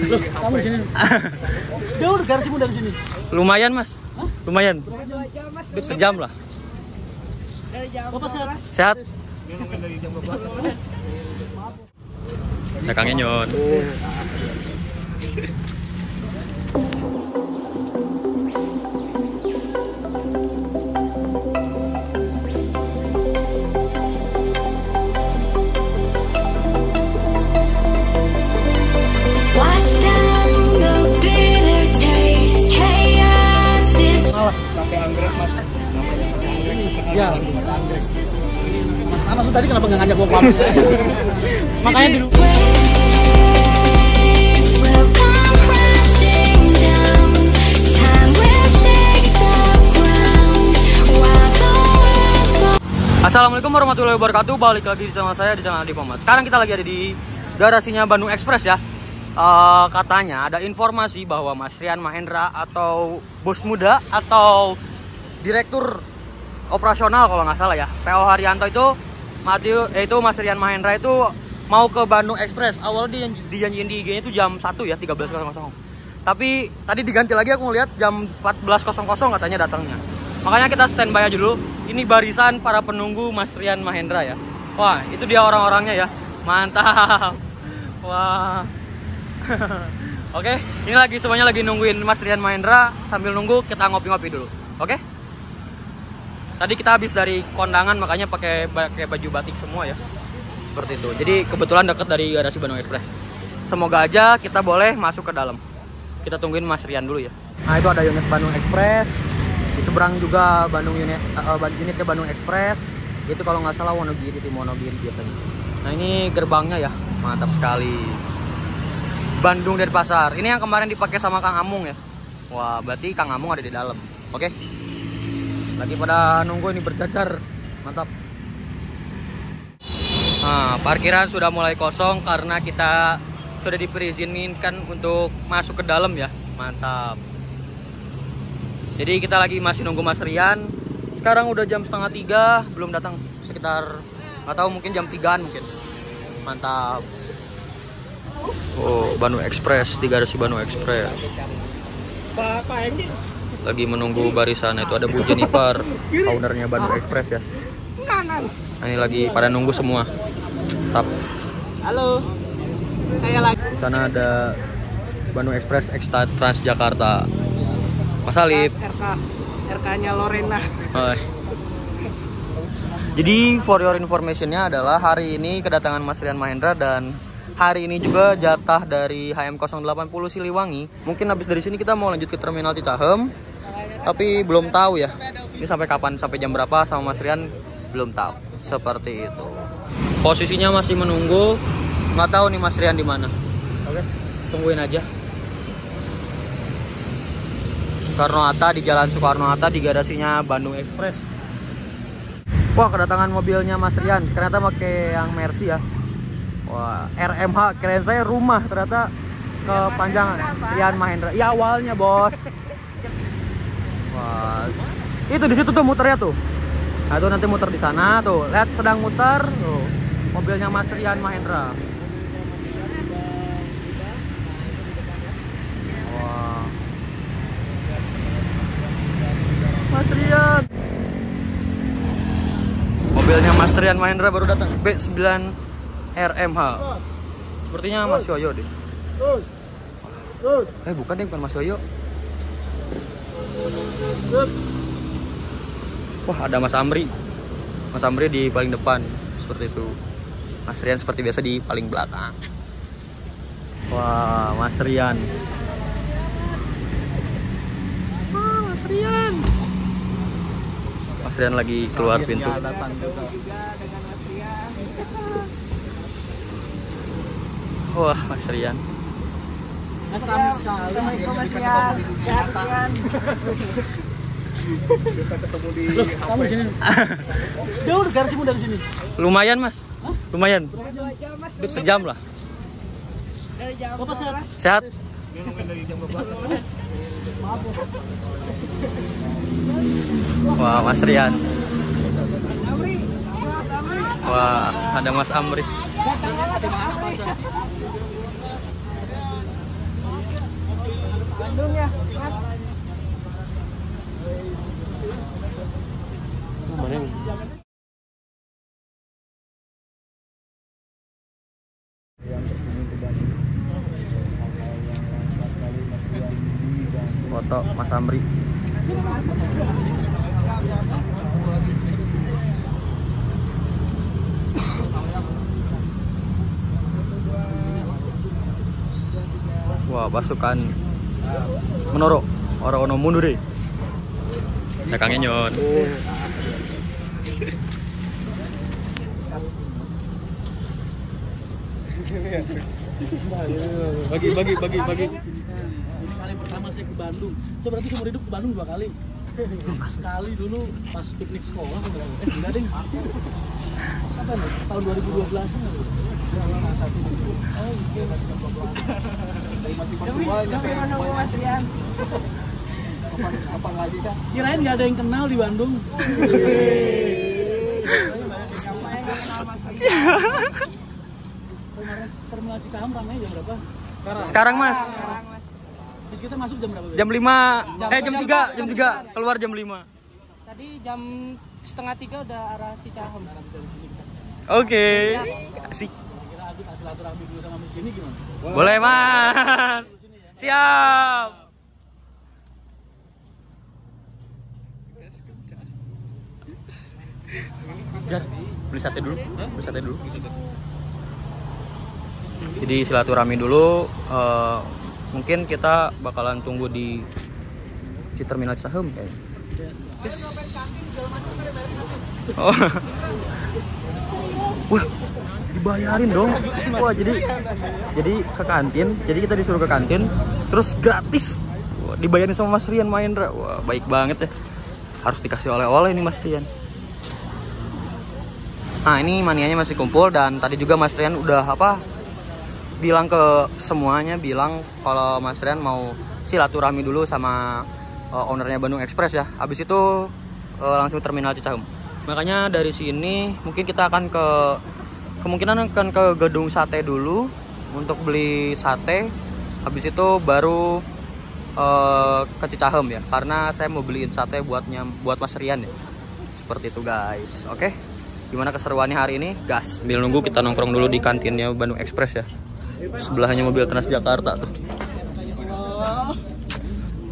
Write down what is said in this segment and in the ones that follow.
Kamu di sini. Jauh garasimu dari sini. Lumayan mas. Hah? Lumayan. Sejam lah. Bapak sehat? Sehat. Ya Kang Enyon. Ya. Mas tadi kenapa nggak ngajak gua pamit? Makanya dulu. Assalamualaikum warahmatullahi wabarakatuh. Balik lagi sama saya di channel Adi Pomat. Sekarang kita lagi ada di garasinya Bandung Express ya. Katanya ada informasi bahwa Mas Rian Mahendra atau bos muda atau direktur operasional kalau nggak salah ya, PO Haryanto itu Mas Rian Mahendra itu mau ke Bandung Express. Awalnya dijanjiin di IG-nya itu jam 1 ya, 13.00. Tapi tadi diganti lagi, aku ngeliat jam 14.00 katanya datangnya. Makanya kita standby aja dulu. Ini barisan para penunggu Mas Rian Mahendra ya. Wah, itu dia orang-orangnya ya. Mantap. Wah. Oke, ini semuanya lagi nungguin Mas Rian Mahendra. Sambil nunggu kita ngopi-ngopi dulu. Oke? Tadi kita habis dari kondangan, makanya pakai baju batik semua ya. Seperti itu. Jadi kebetulan dekat dari garasi Bandung Express. Semoga aja kita boleh masuk ke dalam. Kita tungguin Mas Rian dulu ya. Nah, itu ada unit Bandung Express. Di seberang juga unit ke Bandung Express. Itu kalau nggak salah Wonogiri biasanya. Nah, ini gerbangnya ya. Mantap sekali. Bandung dari Pasar. Ini yang kemarin dipakai sama Kang Amung ya. Wah, berarti Kang Amung ada di dalam. Oke. Lagi pada nunggu ini berjajar. Mantap. Nah, parkiran sudah mulai kosong karena kita sudah diperizinkan untuk masuk ke dalam ya. Mantap. Jadi kita lagi masih nunggu Mas Rian. Sekarang udah jam 2:30, belum datang. Sekitar nggak tahu, mungkin jam 3-an mungkin. Mantap. Oh, Bandung Express, di garasi Bandung Express. Pak Endi. Lagi menunggu barisan. Itu ada Bu Jennifer, ownernya Bandung Express ya. Nah, ini lagi pada nunggu semua. Tap. Halo. Saya lagi. Di sana ada Bandung Express X Transjakarta. Mas Alif. RK-nya Lorena. Oh. Jadi for your information-nya adalah hari ini kedatangan Mas Rian Mahendra dan hari ini juga jatah dari HM080 Siliwangi. Mungkin habis dari sini kita mau lanjut ke Terminal Cicahem. Tapi belum tahu ya. Ini sampai kapan, sampai jam berapa sama Mas Rian belum tahu. Seperti itu. Posisinya masih menunggu. Nggak tahu nih Mas Rian di mana. Oke, tungguin aja. Soekarno-Hatta, di Jalan Soekarno-Hatta, di garasinya Bandung Express. Wah, kedatangan mobilnya Mas Rian. Ternyata pakai yang Mercy ya. Wah, RMH, keren saya rumah, ternyata kepanjangan Rian Mahendra. Ya awalnya bos. Wah, itu di situ tuh muternya tuh. Nah, itu nanti muter di sana tuh. Lihat sedang muter tuh. Mobilnya Mas Rian Mahendra. Wah. Mas Rian. Mobilnya Mas Rian Mahendra baru datang. B9 RMH. Sepertinya Mas Yoyo deh. Bukan deh, bukan Mas Yoyo. Wah, ada Mas Amri. Mas Amri di paling depan. Seperti itu. Mas Rian seperti biasa di paling belakang. Wah, Mas Rian. Wah, Mas Rian. Mas Rian lagi keluar pintu. Wah, Mas Rian. Mas ramai sekali. Bisa ketemu di Jakarta. Bisa ketemu di kamu di sini. Jauh garasimu dari sini. Lumayan, Mas. Hah? Lumayan. Sejam lah. Bapak sehat? Sehat. Wah, Mas Rian. Wah, ada Mas Amri. foto Mas Amri. Wah, pasukan Menoro orang ono mundur deh. Ya Kang Enyon. Bagi. Kali pertama saya ke Bandung. Saya berarti seumur hidup ke Bandung 2 kali. Sekali dulu pas piknik sekolah, enggak deh. Apa nih? Tahun 2012-an. Oh, oke. Masih berdua nyampe Mastrian. Apa lagi Kak? Kirain nggak ada yang kenal di Bandung. Terminal Cicahem ramai jam berapa? Sekarang Mas. Terus kita masuk jam berapa? Jam 5, jam 3, keluar jam 5. Tadi jam 2:30 udah arah Cicahem. Oke. Asik. Kira aku tak silaturahmi dulu sama Mas ini gimana? Boleh Mas. Siap. Gar, beli sate dulu. Jadi silaturahmi dulu. Mungkin kita bakalan tunggu di Terminal Cicahem kayaknya. Oh. Wah, dibayarin dong. Wah, jadi ke kantin. Jadi kita disuruh ke kantin, terus gratis. Wah, dibayarin sama Mas Rian Mahendra. Wah, baik banget ya. Harus dikasih oleh-oleh nih Mas Rian. Nah, ini manianya masih kumpul dan tadi juga Mas Rian udah bilang ke semuanya, bilang kalau Mas Rian mau silaturahmi dulu sama ownernya Bandung Express ya. Habis itu langsung Terminal Cicahem. Makanya dari sini mungkin kita akan kemungkinan akan ke gedung sate dulu untuk beli sate. Habis itu baru ke Cicahem ya, karena saya mau beliin sate buat Mas Rian ya. Seperti itu guys. Oke. Gimana keseruannya hari ini? Gas. Sambil nunggu kita nongkrong dulu di kantinnya Bandung Express ya. Sebelahnya mobil Transjakarta tuh.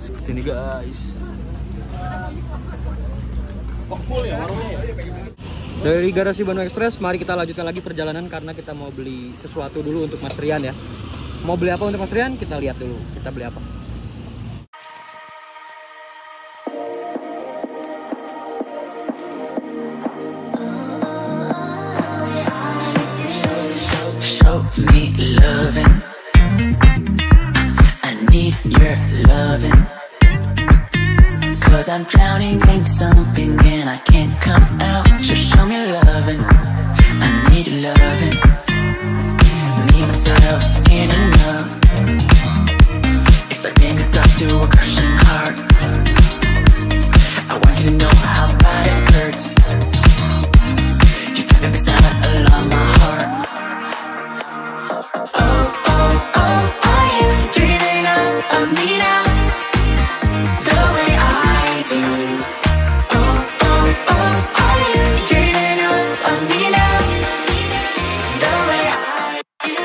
Seperti ini guys. Full ya warungnya ya? Dari garasi Bandung Express, mari kita lanjutkan lagi perjalanan karena kita mau beli sesuatu dulu untuk Mas Rian ya. Mau beli apa untuk Mas Rian? Kita lihat dulu. Kita beli apa? Show me loving. I need your loving. Cause I'm drowning in something and I can't come out. Just show me loving. I need your loving. Me, myself, and enough. It's like being good to a crushing heart. I want you to know how bad it hurts. You keep it silent along my heart. Oh, oh, oh, are you dreaming of me now? The way I do. Oh, oh, oh, are you dreaming of me now? The way I do.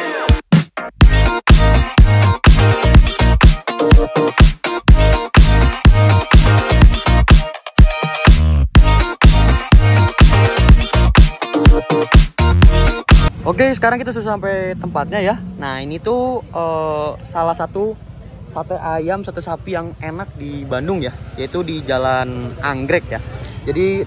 Oke, sekarang kita sudah sampai tempatnya ya. Nah, ini tuh salah satu sate ayam, sate sapi yang enak di Bandung ya, yaitu di Jalan Anggrek ya. Jadi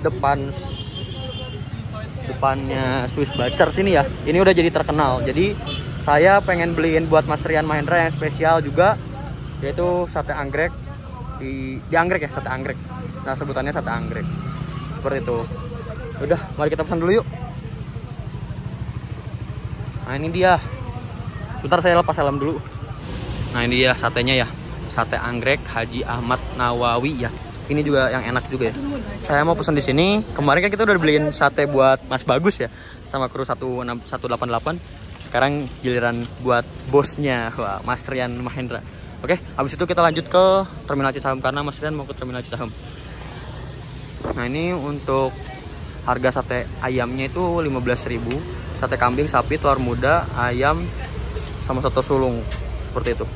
depannya Swiss Bacer sini ya. Ini udah jadi terkenal. Jadi saya pengen beliin buat Mas Rian Mahendra yang spesial juga, yaitu sate anggrek di Anggrek ya, sate anggrek. Nah, sebutannya sate anggrek. Seperti itu. Udah, mari kita pesan dulu yuk. Nah, ini dia. Bentar saya lepas helm dulu. Nah, ini dia satenya ya. Sate anggrek Haji Ahmad Nawawi ya. Ini juga yang enak juga ya. Saya mau pesan di sini. Kemarin kan kita udah beliin sate buat Mas Bagus ya, sama kru 188. Sekarang giliran buat bosnya, wah, Mas Rian Mahendra. Oke, habis itu kita lanjut ke Terminal Cicahem karena Mas Rian mau ke Terminal Cicahem. Nah, ini untuk harga sate ayamnya itu 15.000. Sate kambing, sapi, telur muda, ayam, sama soto sulung. Seperti itu.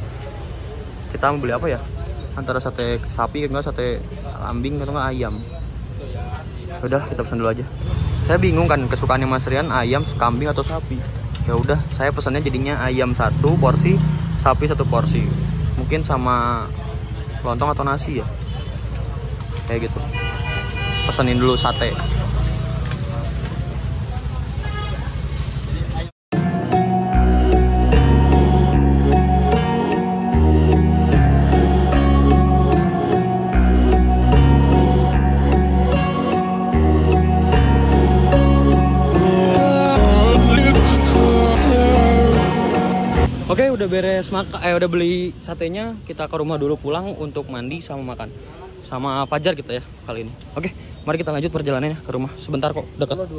Kita mau beli apa ya? antara sate sapi enggak sate kambing atau enggak ayam. Udah kita pesan dulu aja. Saya bingung kan kesukaannya Mas Rian ayam, kambing atau sapi. Ya udah, saya pesannya jadinya ayam 1 porsi, sapi 1 porsi. Mungkin sama lontong atau nasi ya. Kayak gitu. Pesenin dulu sate. Oke, udah beres udah beli satenya, kita ke rumah dulu pulang untuk mandi sama makan. Sama Fajar kita ya kali ini. Oke, mari kita lanjut perjalanannya ke rumah. Sebentar kok, dekat.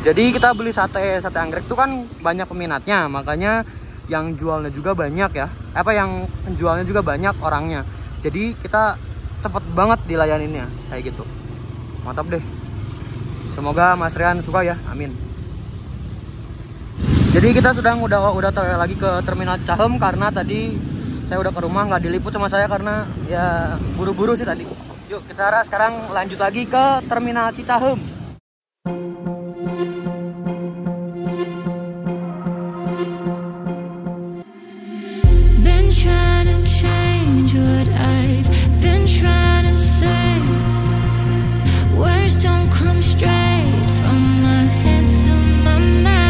Jadi kita beli sate anggrek itu kan banyak peminatnya, makanya yang jualnya juga banyak ya. Yang penjualnya juga banyak orangnya. Jadi kita cepet banget dilayaninnya kayak gitu. Mantap deh. Semoga Mas Rian suka ya. Amin. Jadi kita udah lagi ke Terminal Cicahem karena tadi saya udah ke rumah, nggak diliput sama saya karena ya buru-buru sih tadi. Yuk kita sekarang lanjut lagi ke Terminal Cicahem. Been trying to change what I've been trying to say. Words don't come straight from my head to my mouth.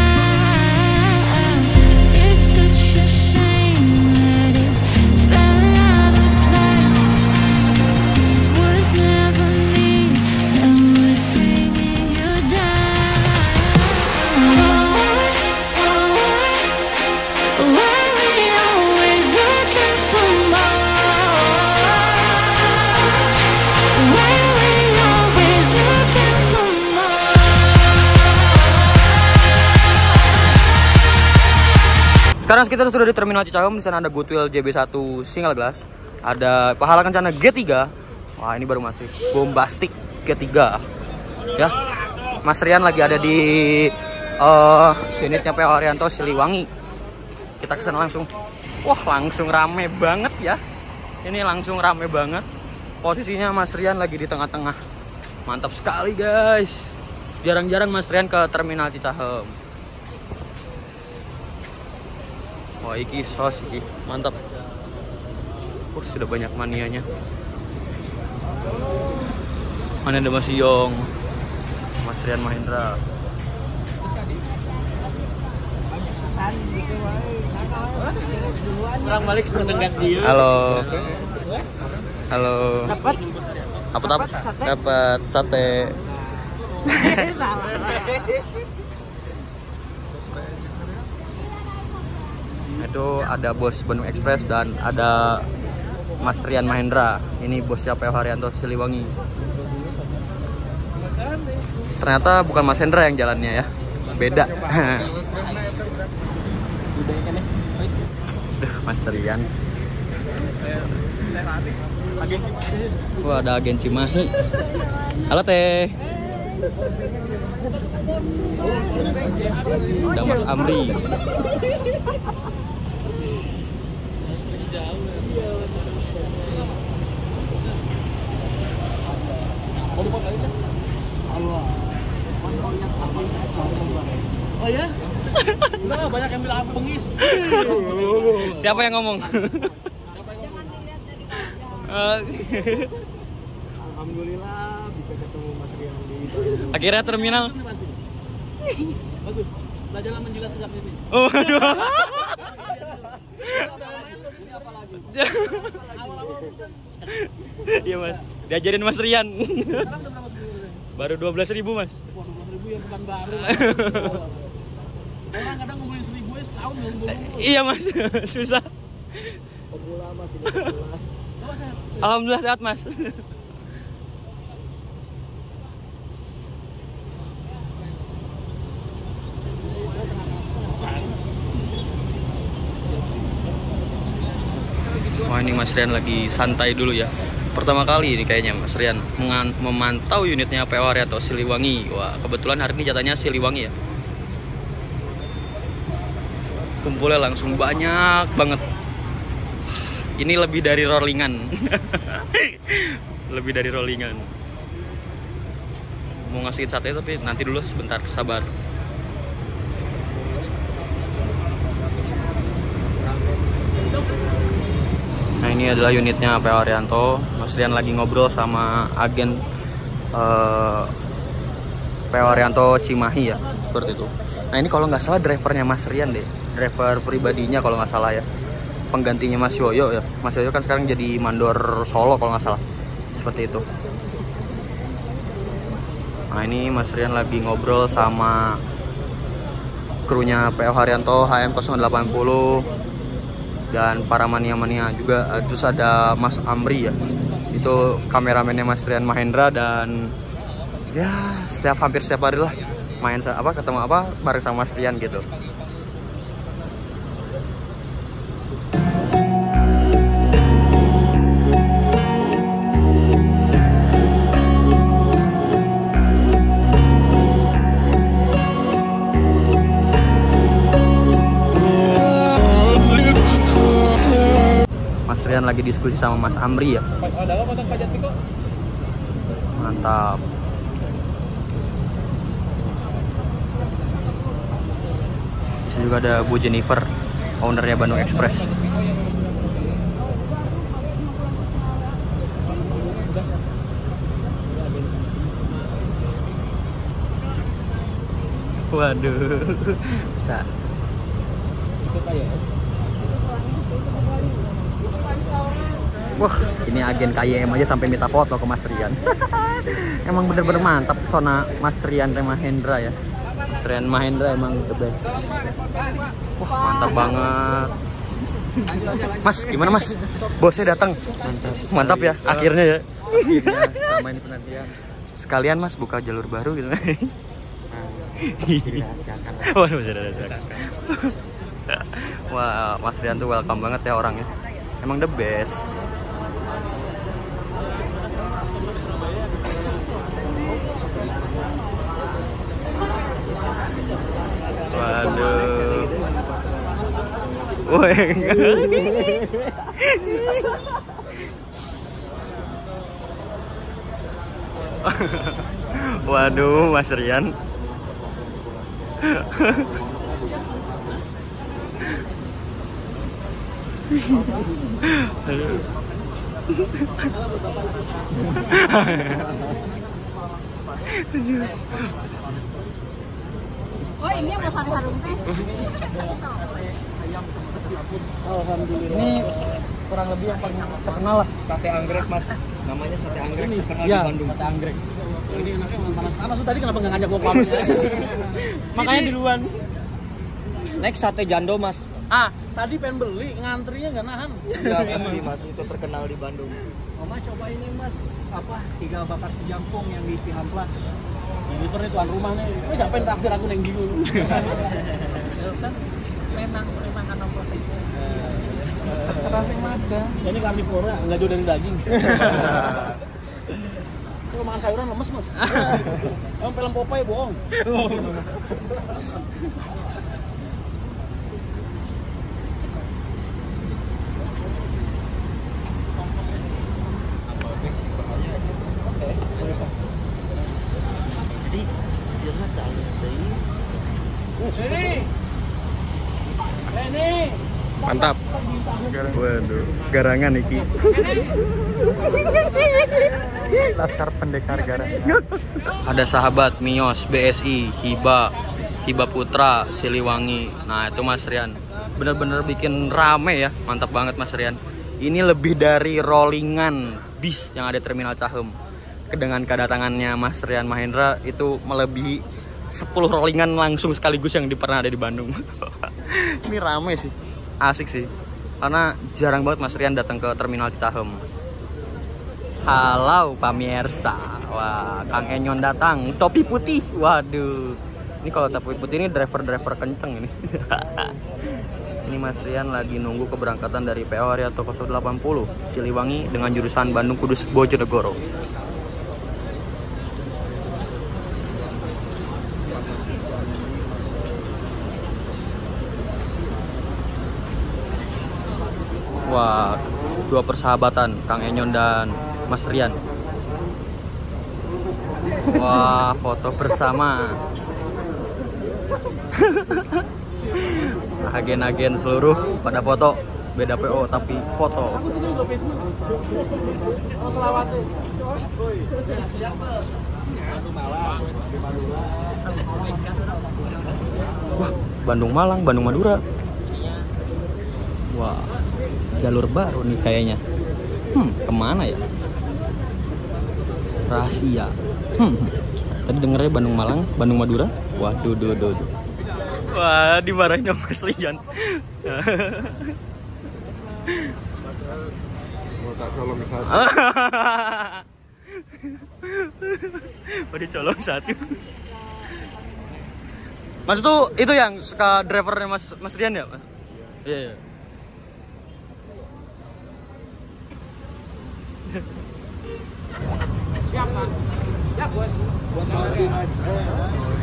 Sekarang kita sudah di Terminal Cicahem. Di sana ada Goodwill JB1 single glass, ada Pahala Kencana G3. Wah, ini baru masuk bombastik G3 ya. Mas Rian lagi ada di unitnya PO Haryanto Siliwangi. Kita kesana langsung. Wah, langsung rame banget ya. Ini langsung rame banget. Posisinya Mas Rian lagi di tengah-tengah. Mantap sekali guys. Jarang-jarang Mas Rian ke Terminal Cicahem. Wah, iki sos iki mantap. Sudah banyak manianya. Mana ada Mas Yong, Mas Rian Mahendra. Kurang balik terdengar dia. Halo. Halo. Dapat Dapat sate. Salah. Itu ada bos Bandung Express dan ada Mas Rian Mahendra. Ini bosnya PO Haryanto Siliwangi. Ternyata bukan Mas Hendra yang jalannya ya, beda. Mas Rian. Wah, ada agen Cimahi. Halo Teh. Ada Mas Amri. Oh ya? Enggak, banyak yang bilang aku bengis. Siapa yang ngomong? Alhamdulillah bisa ketemu Mas Rian di Akhirnya terminal. Bagus. Belajar menjilat sejak ini. Oh, aduh. Iya Mas, diajarin Mas Rian. Baru 12.000 Mas. Wah, 12.000 ya bukan baru. Orang kadang ngumpulin 1.000 ya setahun ngumpulin. Iya Mas, susah. Pemula masih pemula. Alhamdulillah sehat Mas. Wah, ini Mas Rian lagi santai dulu ya. Pertama kali ini kayaknya Mas Rian memantau unitnya PO Haryanto Siliwangi. Wah, kebetulan hari ini jatahnya Siliwangi ya. Kumpulnya langsung banyak banget. Ini lebih dari rollingan. Lebih dari rollingan. Mau ngasihin sate tapi nanti dulu, sebentar, sabar. Nah, ini adalah unitnya PO Haryanto. Mas Rian lagi ngobrol sama agen PO Haryanto Cimahi ya, seperti itu. Nah, ini kalau nggak salah drivernya Mas Rian deh, driver pribadinya kalau nggak salah ya, penggantinya Mas Yoyo ya. Mas Yoyo kan sekarang jadi mandor Solo kalau nggak salah, seperti itu. Nah, ini Mas Rian lagi ngobrol sama krunya PO Haryanto HM080 dan para mania-mania juga. Terus ada Mas Amri ya, itu kameramennya Mas Rian Mahendra, dan ya hampir setiap hari lah main ketemu bareng sama Mas Rian gitu. Mas Rian lagi diskusi sama Mas Amri ya. Mantap. Di sini juga ada Bu Jennifer, ownernya Bandung Express. Waduh, bisa. Wah, ini agen KYM aja sampai minta foto ke Mas Rian. Emang bener-bener mantap pesona Mas Rian Mahendra ya. Mas Rian Mahendra emang the best. Wah, mantap banget. Mas, gimana Mas? Bosnya datang. Mantap ya, akhirnya ya. Sama ini penantian. Sekalian Mas buka jalur baru gitu. Waduh, Wah, Mas Rian tuh welcome banget ya orangnya. Emang the best. Waduh. Woi. Waduh, Mas Rian. Oh, ini yang mau sari harum teh. Alhamdulillah. Ini kurang lebih yang paling terkenal lah. Sate anggrek Mas, namanya sate anggrek, terkenal Ya, di Bandung. sate anggrek. Ini enaknya panas-panas. Tadi kenapa nggak ngajak gua ke pabrik? Makanya duluan. Next sate jando Mas. Tadi pengen beli, ngantrinya nggak nahan. Enggak pasti Mas, itu terkenal di Bandung. Oma coba ini Mas, tiga bakar sejampung yang di Cihamplas. Ini tuh tuan rumah nih. Nggak pengen traktir aku neng dulu. Kan menang kan ongkos itu. Serasing Mazda. Ini karnivora, nggak jauh dari daging. Kalau makan sayuran lemes Mas. Emang film Popeye bohong. Jadi hasilnya halus deh. Ini. Mantap. Waduh, garangan iki. Laskar Pendekar Garangan. Ada sahabat Mios, BSI, Hiba Putra, Siliwangi. Nah, itu Mas Rian. Bener-bener bikin rame ya. Mantap banget Mas Rian. Ini lebih dari rollingan bis yang ada Terminal Cahem. Dengan kedatangannya Mas Rian Mahendra itu melebihi 10 rollingan langsung sekaligus yang pernah ada di Bandung. Ini rame sih. Asik sih. Karena jarang banget Mas Rian datang ke Terminal Cahem. Halo pemirsa. Wah, Kang Enyon datang. Topi putih. Waduh. Ini kalau topi putih ini driver kenceng ini. Ini Mas Rian lagi nunggu keberangkatan dari PO Haryanto 080 Siliwangi dengan jurusan Bandung Kudus Bojonegoro. Wah, dua persahabatan, Kang Enyon dan Mas Rian. Wah, foto bersama. Agen-agen seluruh pada foto, beda PO tapi foto. Wah, Bandung Malang, Bandung Madura. Wah, jalur baru nih kayaknya. Kemana ya? Rahasia. Tadi dengernya Bandung Malang, Bandung Madura. Waduh, duh. Wah, dimarahin sama Mas Rian. Mau tak colong satu. Pada colong satu. Mas tuh itu yang suka drivernya Mas Rian ya, Mas? Iya. Siapa? Ya, Bos.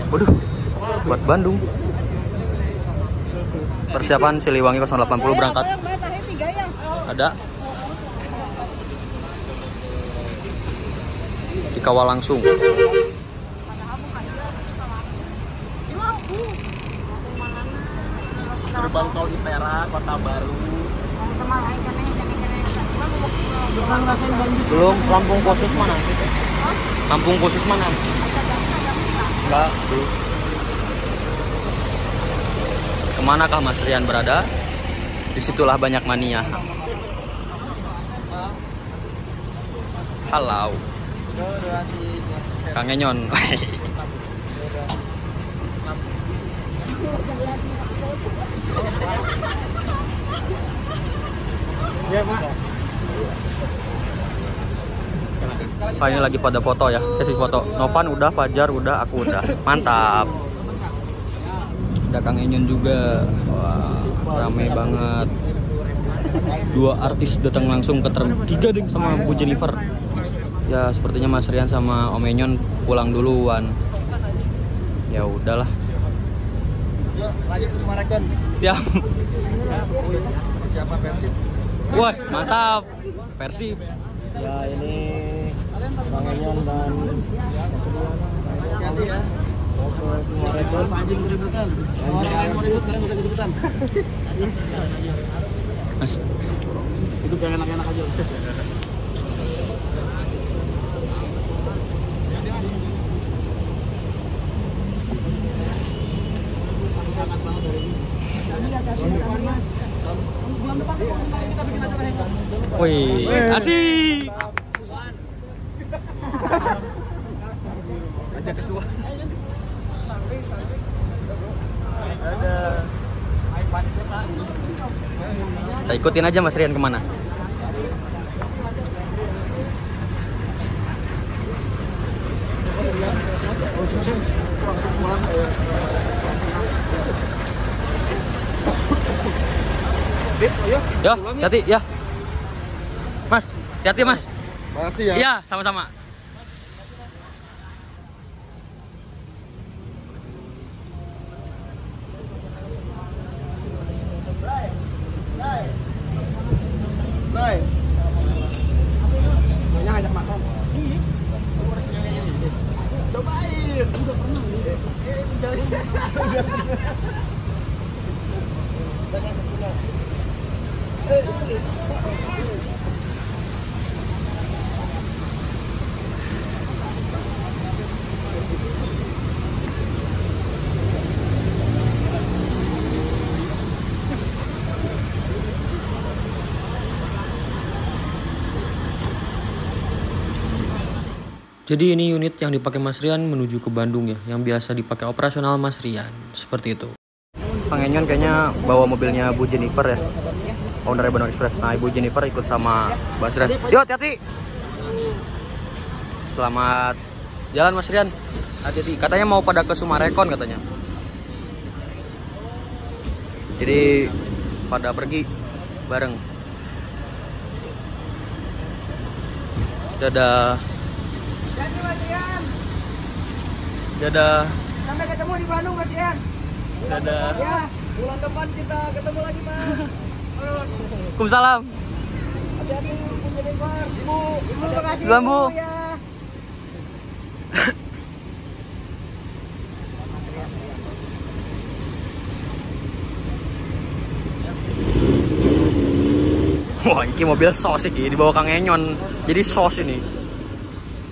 Waduh, buat Bandung. Persiapan Siliwangi 080 berangkat. Ada. Dikawal langsung. Gerbang tol Ipera, Kota Baru. Belum. Lampung khusus mana? Lampung khusus mana? Enggak, belum. Kemanakah Mas Rian berada? Disitulah banyak mania. Halo, Kang Enyon. Pak, ini lagi pada foto ya, sesi foto. Novan udah, Fajar udah, aku udah. Mantap. Ada Kang Enyon juga. Wah, rame banget. Dua artis datang langsung ke term 3 deh sama Bu Jennifer. Ya, sepertinya Mas Rian sama Om Enyon pulang duluan. Ya udahlah. Yuk, lanjut ke Sumarekon. Siap. Siapa Persib? Wah, mantap. Persib. Ya, ini Bang Enyon dan Sumarekon. Anjing ribut-ributan. Orang lain mau ribut, kalian gak usah ribut-ributan. Mas. Itu yang enak-enak aja. Wih, asik. Ada kesuah. Kita ikutin aja Mas Rian kemana. Yo, hati ya. Mas, hati Mas. Makasih ya. Iya, sama-sama. Bray. Banyak ajak makan. Cobain. Udah pernah. Jadi ini unit yang dipakai Mas Rian menuju ke Bandung ya, yang biasa dipakai operasional Mas Rian, seperti itu. Kang Enyon kayaknya bawa mobilnya Bu Jennifer ya, owner Bandung Express. Nah, Ibu Jennifer ikut sama Mas Rian. Yo, hati-hati. Selamat jalan Mas Rian. Hati-hati. Katanya mau pada ke Sumarekon katanya. Jadi pada pergi bareng. Dadah. Dadah. Sampai ketemu di Bandung, Mas Ian. Dadah. Ya, bulan depan kita ketemu lagi, Mas. Waalaikumsalam. Ibu makasih. Duluan, Bu. Ya. Wah, ini mobil sos iki dibawa Kang Enyon. Jadi sos ini.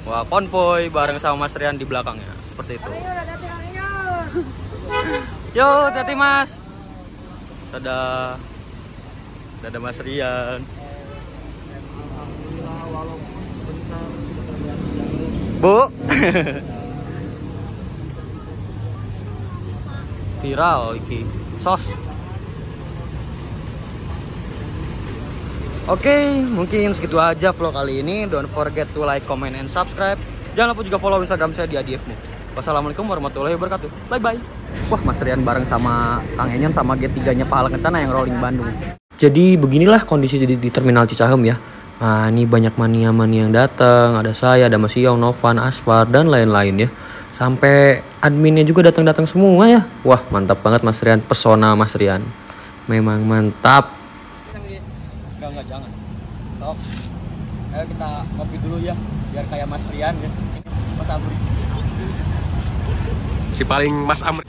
Wah, konvoy bareng sama Mas Rian di belakangnya. Seperti itu. Yo, hati-hati Mas. Dadah. Dadah Mas Rian. Bu. Viral iki. Sos. Oke, mungkin segitu aja vlog kali ini. Don't forget to like, comment, and subscribe. Jangan lupa juga follow Instagram saya di @adiefmu. Wassalamualaikum warahmatullahi wabarakatuh. Bye bye. Wah, Mas Rian bareng sama Kang Enyon sama G3-nya Pahala Kencana yang rolling Bandung. Jadi beginilah kondisi di Terminal Cicahem ya. Nah, ini banyak mania-mania yang datang. Ada saya, ada Mas Yong, Novan, Asfar, dan lain-lain ya. Sampai adminnya juga datang-datang semua ya. Wah, mantap banget Mas Rian. Pesona Mas Rian. Memang mantap. Enggak, jangan. Sok. Ayo kita kopi dulu ya, biar kayak Mas Rian ya. Mas Amri. Si paling Mas Amri.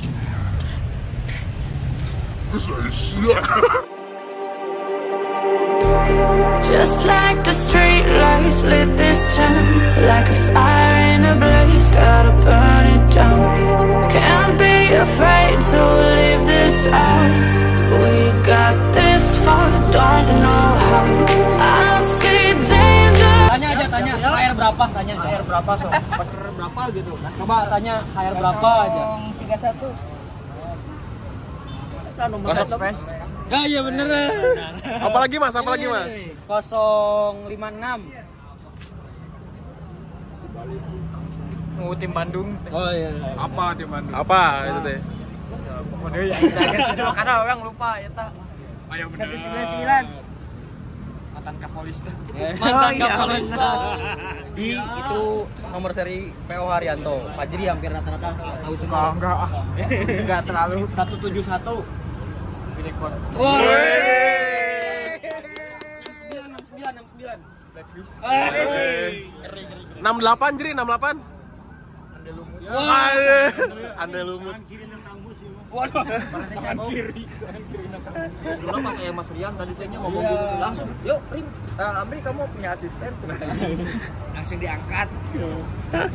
Just like the street lights lit this town, like a fire in a blaze, gotta burn it down. Can't be afraid to leave this out. We got this far, don't know how. I see danger. Tanya aja, tanya HR berapa, tanya aja. HR berapa, so? Pasir berapa gitu. Coba tanya HR berapa aja. 31. Nomor space. Ya, iya bener. Apalagi Mas? Apalagi Mas? 056. Tim Bandung. Oh iya. Apa di Bandung? Apa itu teh? Kode ya. Karena orang lupa ya tak. Ayo bener. 199. Mantan Kapolres. Mantan Kapolres. Di itu nomor seri PO Haryanto. Fajri hampir rata-rata tahu semua. Enggak terlalu. 171. Rekor. Woi. 69. 68 jadi 68. Andai lumut. Waduh. Tangan kiri. Dulu pakai Mas Rian tadi cengnya ngomong gitu. Langsung, "Yuk, Rim, Amri kamu punya asisten." Langsung diangkat.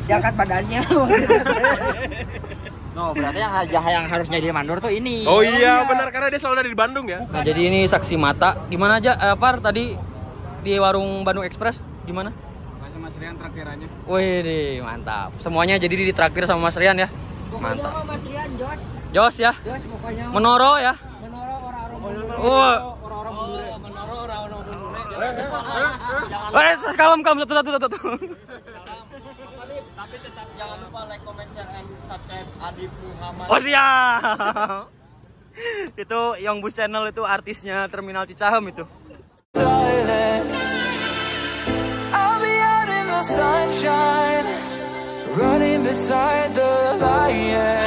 Diangkat badannya. No, berarti yang harus jadi mandor tuh ini. Oh iya, benar karena dia selalu ada di Bandung ya. Nah, jadi ini saksi mata. Gimana aja, Far, tadi di warung Bandung Express gimana? Makasih Mas Rian traktirannya. Wih, mantap. Semuanya jadi ditraktir sama Mas Rian ya. Pokoknya Mantap. Mas Rian, Jos. Jos ya. Jos pokoknya. Menoro ya. Menoro orang-orang Kalem satu. Tapi tetap jangan lupa like, comment, share, and subscribe Adip Muhammad. Oh siap. Itu Young Bus Channel itu artisnya Terminal Cicahem itu. I'll be out in the sunshine, running beside the light.